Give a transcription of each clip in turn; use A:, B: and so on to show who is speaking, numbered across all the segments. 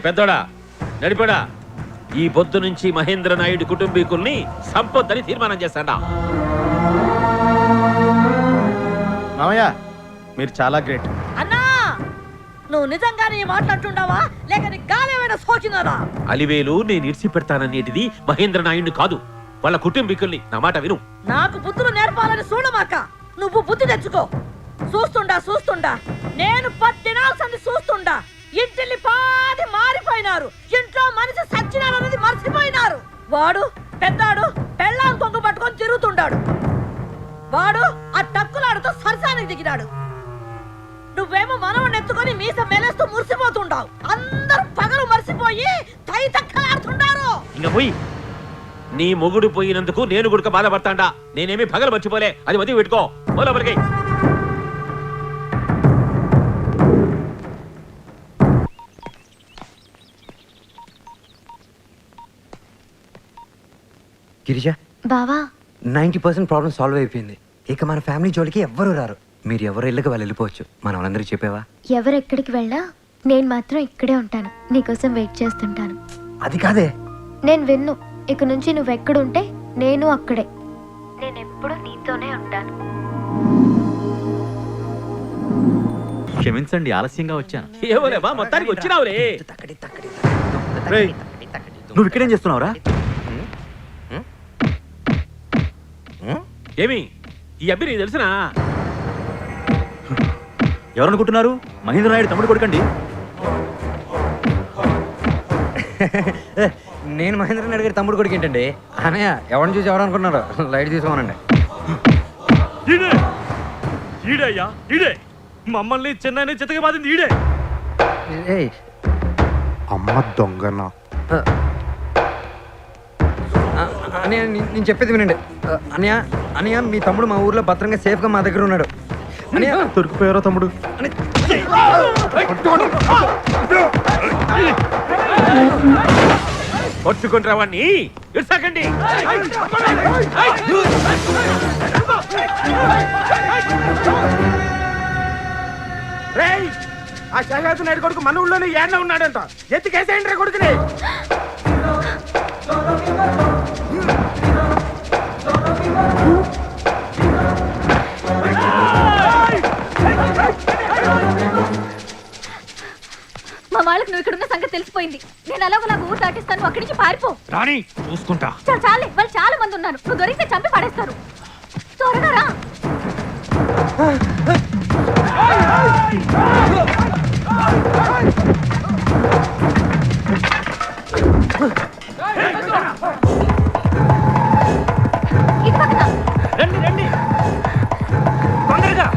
A: పెద్దోడా నడిపడా ఈ పొద్దు నుంచి మహేంద్ర నాయుడు కుటుంబీకుల్ని సంపొద్దని తీర్మానం చేస్తాడా.
B: మామయ్య మీరు చాలా గ్రేట్.
C: అన్నా నువ్వు నిజంగానే మాట్లాడుతుండావా లేక నీ గాలేమైనా సోకినారా?
A: అలివేలు నేను ఇడిచి పెడతాననేటిది మహేంద్ర నాయుడు కాదు, వాళ్ళ కుటుంబీకుల్ని. నా మాట విను.
C: నాకు బుద్ధులు నేర్పాలని చూడమాక, నువ్వు బుద్ధి తెచ్చుకో. చూస్తుండా నేను 10 దినాల సంది చూస్తుండా. ఇంటిల్లి పాది మారిపోయినారు, ఇంట్లో మనిషి సచ్చినారన్నది మర్చిపోయినారు. వాడు పెద్దాడు పెళ్ళాం కొంగు పట్టుకొని తిరుగుతుండాడు. వాడు ఆ టక్కులాడుతూ సరసానికి దిగినాడు. నువ్వేమో మనవని ఎత్తుకొని మీస మెలేస్తూ మురిసిపోతుండావు. అందరూ పగలు మర్చిపోయి తై తక్కలాడుతుండారు.
A: ఇంకా పోయి నీ మొగుడు పోయినందుకు నేను గుడక బాధపడతాండా. నేనేమి పగలు మర్చిపోలే, అది మధ్య పెట్టుకో. లోపలికి
D: గిరిజ
E: బావా
D: 90% ప్రాబ్లం సాల్వ్ అయిపోయింది. ఇక మన ఫ్యామిలీ జోలికి ఎవ్వరూ రారు. మీరు ఎవరు ఇళ్ళకి వాళ్ళు వెళ్ళిపోవచ్చు. మన వాళ్ళందరికీ చెప్పావా?
E: ఎవరెక్కడికి వెళ్ళా నేను మాత్రం ఇక్కడే ఉంటాను, నీకోసం వెయిట్ చేస్తుంటాను.
D: అది కాదే,
E: నేను విన్ను. ఇక నుంచి నువ్వెక్కడుంటే నేను అక్కడే. నేను ఎప్పుడు నీతోనే ఉంటాను.
F: క్షమించండి, ఆలస్యంగా వచ్చాను.
A: ఏమోలేమా, మొత్తానికి వచ్చినావులే.
F: నువ్వు ఇక్కడేం చేస్తున్నావురా?
A: ఏమి ఈ అబ్బి నీకు తెలుసునా?
F: ఎవరనుకుంటున్నారు? మహేంద్ర నాయుడు తమ్ముడు కొడుకండి.
D: నేను మహేంద్ర నాయుడు గారి తమ్ముడు కొడుకు ఏంటండి? అనయ్య ఎవరిని చూసి ఎవరనుకున్నారు? లైట్ తీసుకోమనండి.
F: ఈడయ్యా ఈడే, మమ్మల్ని చెన్నైని చితక బాధింది ఈడే.
B: అమ్మ దొంగనా.
D: అన్నయ్య నేను చెప్పేది వినండి. అన్నయ్య మీ తమ్ముడు మా ఊర్లో భద్రంగా సేఫ్గా మా దగ్గర ఉన్నాడు. అన్నయ్య
B: దొరికిపోయారో తమ్ముడు.
A: కొట్టుకుంటావాన్ని ఇడ్సకండి.
B: ఆ శేషాద్రి నాయుడు కొడుకు మన ఊళ్ళోనే ఏడ్న ఉన్నాడంట. ఎత్తికేసేయండి రా కొడుకుని.
E: మా వాళ్ళకి నువ్వు ఇక్కడున్న సంగతి తెలిసిపోయింది. నేను అలాగోలాగా ఊరు దాటిస్తాను, అక్కడి నుంచి పారిపో.
A: రాణి చూసుకుంటా.
E: చాలే, వాళ్ళు చాలా మంది ఉన్నారు. నువ్వు దొరికితే చంపి పడేస్తారు. త్వరగా రా. ఇటు పక్కన.
A: రండి రండి తొందరగా.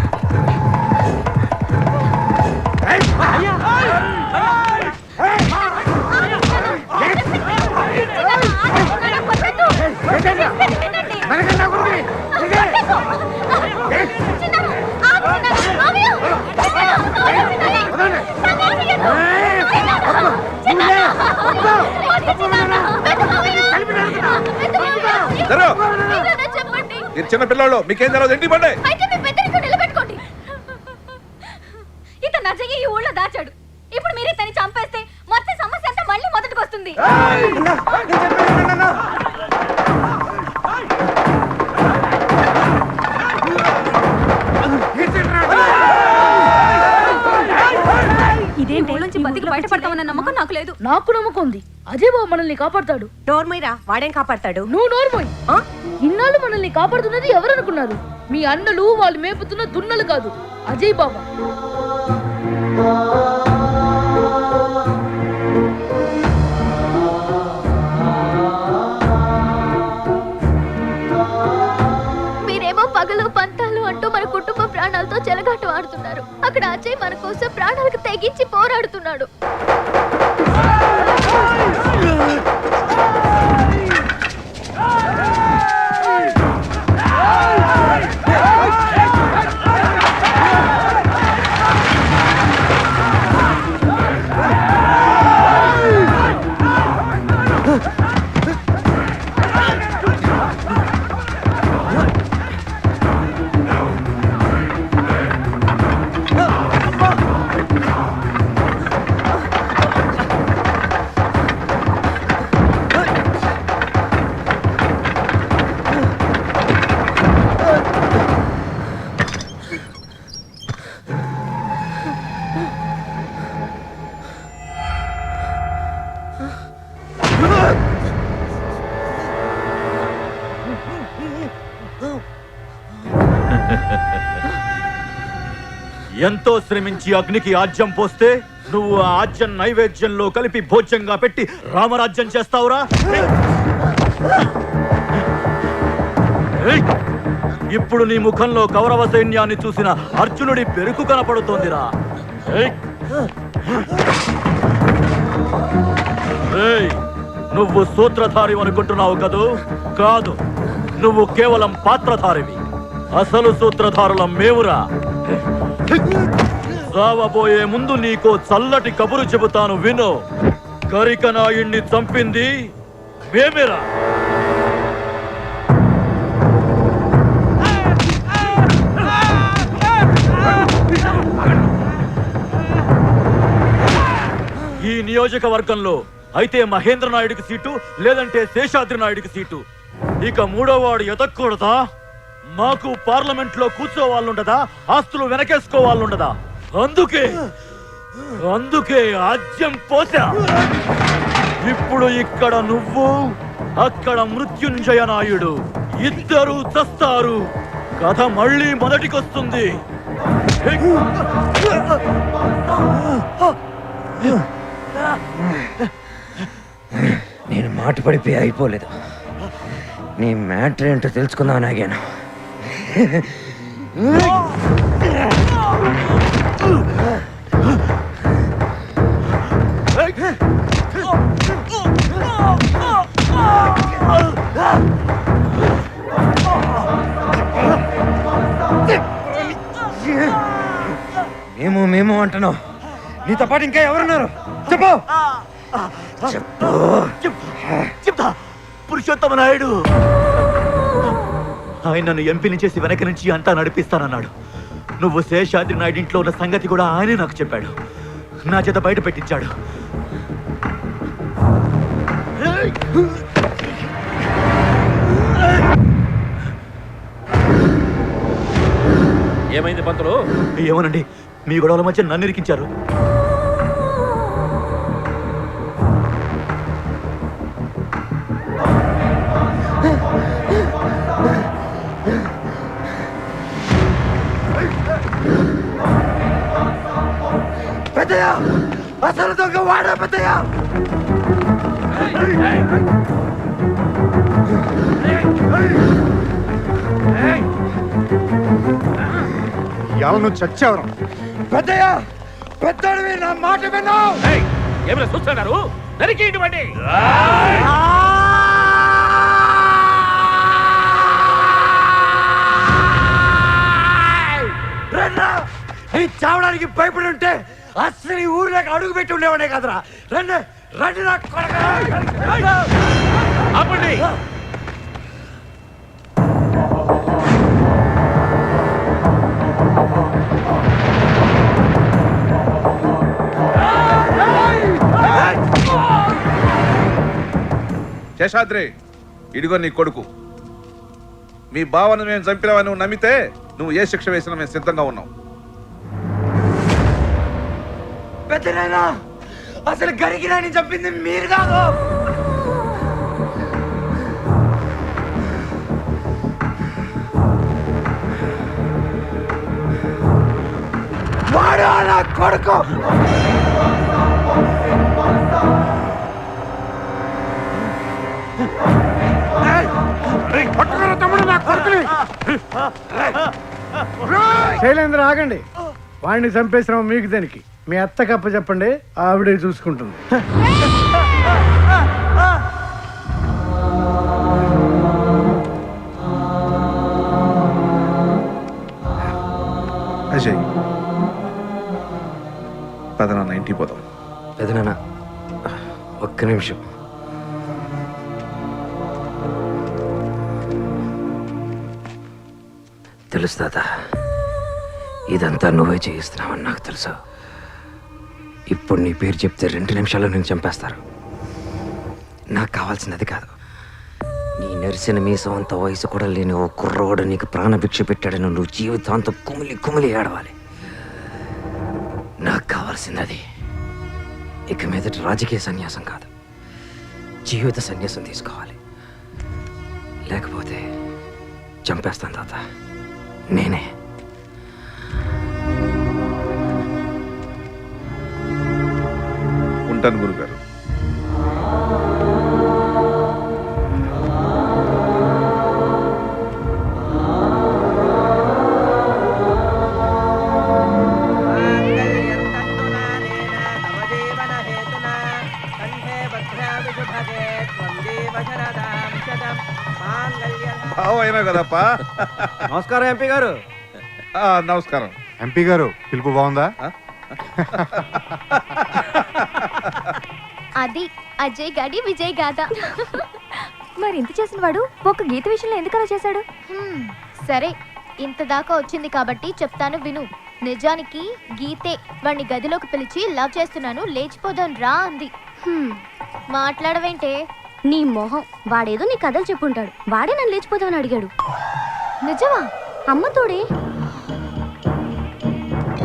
G: మీరు చిన్న పిల్లలు, మీకేం తెలియదు. ఇంటి పండే
E: నిలబెట్టుకోండి. ఇతను నజయ్య ఈ ఊళ్ళో దాచాడు. ఇప్పుడు మీరు ఇతన్ని చంపేస్తే మొత్తం సమస్య అంతా మళ్ళీ మొదటికి వస్తుంది.
C: ఇదేంటి
E: నుంచి బతికి బయటపడతామన్న నమ్మకం నాకు లేదు.
C: నాకు నమ్మకం ఉంది. అజయ్ బాబు మనల్ని కాపాడతాడు.
H: నోర్మోయ్రా, వాడేం కాపాడతాడు?
C: నువ్వు నోర్మోయ్. ఇన్నాళ్ళు మనల్ని కాపాడుతున్నది ఎవరనుకున్నారు? మీ అన్నలు వాళ్ళు మేపుతున్న దున్నలు కాదు, అజయ్ బాబా.
E: మీరేమో పగలు పంతాలు అంటూ మన కుటుంబ ప్రాణాలతో చెలగాటం ఆడుతున్నారు. అక్కడ అజయ్ మన కోసం ప్రాణాలకు తెగించి పోరాడుతున్నాడు.
F: ఎంతో శ్రమించి అగ్నికి ఆజ్యం పోస్తే నువ్వు ఆ ఆజ్యం నైవేద్యంలో కలిపి భోజ్యంగా పెట్టి రామరాజ్యం చేస్తావురా? ఏయ్! ఇప్పుడు నీ ముఖంలో కౌరవ సైన్యాన్ని చూసిన అర్జునుడి పెరుకు కనపడుతోందిరా. ఏయ్! ఏయ్! నువ్వు సూత్రధారి అనుకుంటున్నావు కదూ? కాదు, నువ్వు కేవలం పాత్రధారివి. అసలు సూత్రధారులం మేమురా. రావబోయే ముందు నీకో చల్లటి కబురు చెబుతాను విను. కరికనాయుణ్ణి చంపింది మేమేరా. ఈ నియోజకవర్గంలో అయితే మహేంద్ర నాయుడికి సీటు, లేదంటే శేషాద్రి నాయుడికి సీటు. ఇక మూడోవాడు ఎదక్కూడదా? మాకు పార్లమెంట్ లో కూర్చోవాళ్ళుండదా? ఆస్తులు వెనకేసుకోవాళ్ళుండదా? అందుకే ఆజ్యం పోసా. ఇప్పుడు ఇక్కడ నువ్వు, అక్కడ మృత్యుంజయ నాయుడు, ఇద్దరు చస్తారు. కథ మళ్ళీ మొదటికొస్తుంది.
D: నేను మాట పడిపోయి అయిపోలేదు. నీ మ్యాటర్ ఏంటో తెలుసుకుందామని ఆగాను. మేము అంటున్నావు. నీతో పాటు ఇంకా ఎవరున్నారు? చెప్పు.
F: చెప్తా. పురుషోత్తమ నాయుడు ఆయన నన్ను ఎంపీని చేసి వెనక నుంచి అంతా నడిపిస్తానన్నాడు. నువ్వు శేషాద్రి నాయుడు ఇంట్లో ఉన్న సంగతి కూడా ఆయనే నాకు చెప్పాడు. నా చేత బయట పెట్టించాడు.
A: ఏమైంది పంతులు?
F: ఏమోనండి, మీ గొడవల మధ్య నన్ను ఇరికించారు.
D: పెద్దయ్య, అసలు దొంగ వాడా పెద్దయ్య?
B: ఇవాళ నువ్వు చచ్చావు.
D: పెద్దయ్య, పెద్దడివి, నా మాట విన్నావు?
A: ఏమైనా చూస్తున్నారు? నరికేయటండి.
D: నీ చావడానికి భయపడి ఉంటే అసలు ఈ ఊరిలోకి అడుగు పెట్టి ఉండేవాడే కదరా. రండి రండి నా కొడకా.
A: ఆపండి.
G: శేషాద్రి, ఇదిగో నీ కొడుకు. మీ బావను మేము చంపినావని నువ్వు నమ్మితే నువ్వు ఏ శిక్ష వేసినా మేము సిద్ధంగా ఉన్నాం.
D: పెద్దనైనా అసలు గరికినాని చంపింది మీరు కాదు. వాడు నా కొడుకు.
B: తమ్ముడు, నా కొడుకుని. శైలేంద్ర, ఆగండి. వాడిని చంపేసినాం మీకు దానికి. మీ అత్తకప్ప చెప్పండి, ఆవిడే చూసుకుంటుంది.
G: అజయ్, పదనాన్న ఇంటికి పోదాం.
D: పెదనాన్న, ఒక్క నిమిషం. తెలుసు తాత, ఇదంతా నువ్వే చేయిస్తున్నావని నాకు తెలుసు. ఇప్పుడు నీ పేరు చెప్తే 2 నిమిషాల్లో నేను చంపేస్తారు. నాకు కావాల్సినది కాదు. నీ నెరిసిన మీసం అంత వయసు కూడా లేని ఓ కుర్రోడు నీకు ప్రాణభిక్ష పెట్టాడని నువ్వు జీవితాంతం కుమిలి కుమిలి ఏడవాలి. నాకు కావాల్సినది ఇక మీదట రాజకీయ సన్యాసం కాదు, జీవిత సన్యాసం తీసుకోవాలి. లేకపోతే చంపేస్తాను తాత, నేనే.
G: ఉంటాను గురుగారు. అయినా కదప్పా.
I: నమస్కారం ఎంపీ గారు.
G: నమస్కారం.
J: ఎంపీ గారు పిలుపు బాగుందా?
E: అది అజయ్ గాడి విజయ్ గాథ. మరి ఇంత చేసిన వాడు ఒక గీత విషయంలో ఎందుకు అలా చేశాడు? సరే, ఇంత దాకా వచ్చింది కాబట్టి చెప్తాను విను. నిజానికి గీతే వాడిని గదిలోకి పిలిచి లవ్ చేస్తున్నాను లేచిపోదాం రా అంది. మాట్లాడవేంటే? నీ మొహం. వాడేదో నీ కథలు చెప్పుంటాడు. వాడే నన్ను లేచిపోదామని అడిగాడు. నిజమా? అమ్మతోడే.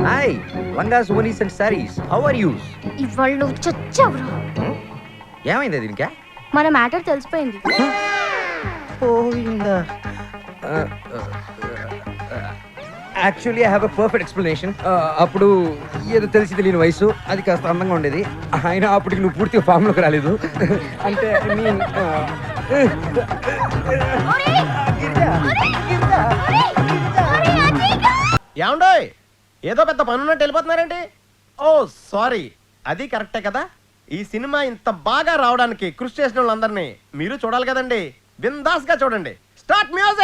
I: హాయ్ లంగాస్ ఓనీస్ and saris, how are you?
E: ఇవాళ నువ్వు చచ్చావురా.
I: ఏమైంది దీనికా?
E: మన మ్యాటర్ తెలిసిపోయింది.
I: పోయిందా? Actually I have a perfect explanation. అప్పుడు ఏదో తెలిసి తెలియని వయసు, అది కాస్త అందంగా ఉండేది. అయినా అప్పటికి నువ్వు పూర్తిగా ఫామ్లోకి రాలేదు. అంటే ఐ మీన్
K: ఏమండోయ్, ఏదో పెద్ద పనున్నట్టు వెళ్ళిపోతున్నారేంటి? ఓ సారీ, అది కరెక్టే కదా. ఈ సినిమా ఇంత బాగా రావడానికి కృషి చేసిన వాళ్ళందరినీ మీరు చూడాలి కదండి. బిందాస్ గా చూడండి. Start music.